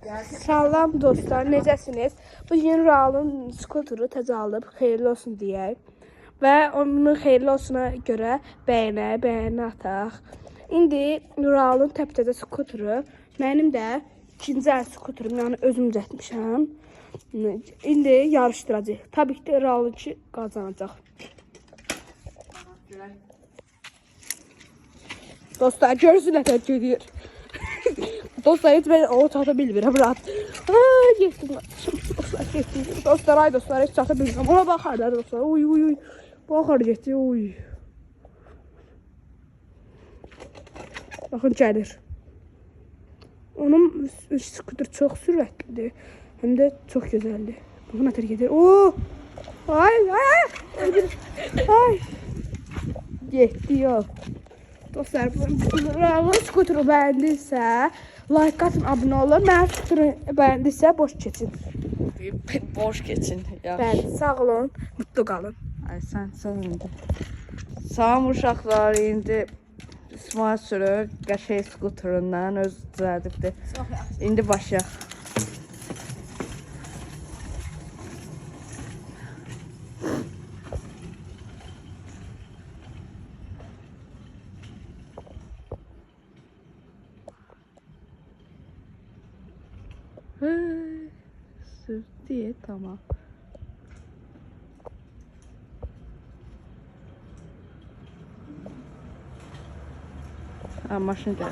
Salam dostlar, necəsiniz? Bu yeni Ralın skuturu təzə alıb, xeyirli olsun deyək. Və onun xeyirli olsuna görə bəyənə ataq. İndi Ralın təptəzə skuturu, mənim də ikinci əl skuturum, yəni özüm düzəltmişəm. İndi yarışdıracaq. Tabii ki də Ralınki qazanacaq. Dostlar, görürsün nətər gedir. Dostlar, hiç ben o çata bilmirəm, rahat. Ay, geçtim. Dostlar, geçtim. Dostlar, ay dostlar, hiç çata bilmirəm. Ona baxar da dostlar. Uy, uy, uy. Baxar getdi, uy. Baxın, gəlir. Onun skuter çox sürətlidir. Həm də çox gözəldir. Baxın, nətər gedir. Oo! Ay, ay, ay. Ay. Getdi, yox. Dostlar, bu skuturu bəyəndiysə, like atın, abunə olun. Mənim skuturu bəyəndiysə, boş keçin. Boş geçin. Bəli, sağ olun, mutlu qalın. Ay sen indi. Salam uşaqlar, indi İsmail sürür qəşəng skuterundan öz düzəldibdir. İndi başlayaq. Sür diye tamam. Ha, maşın geldi.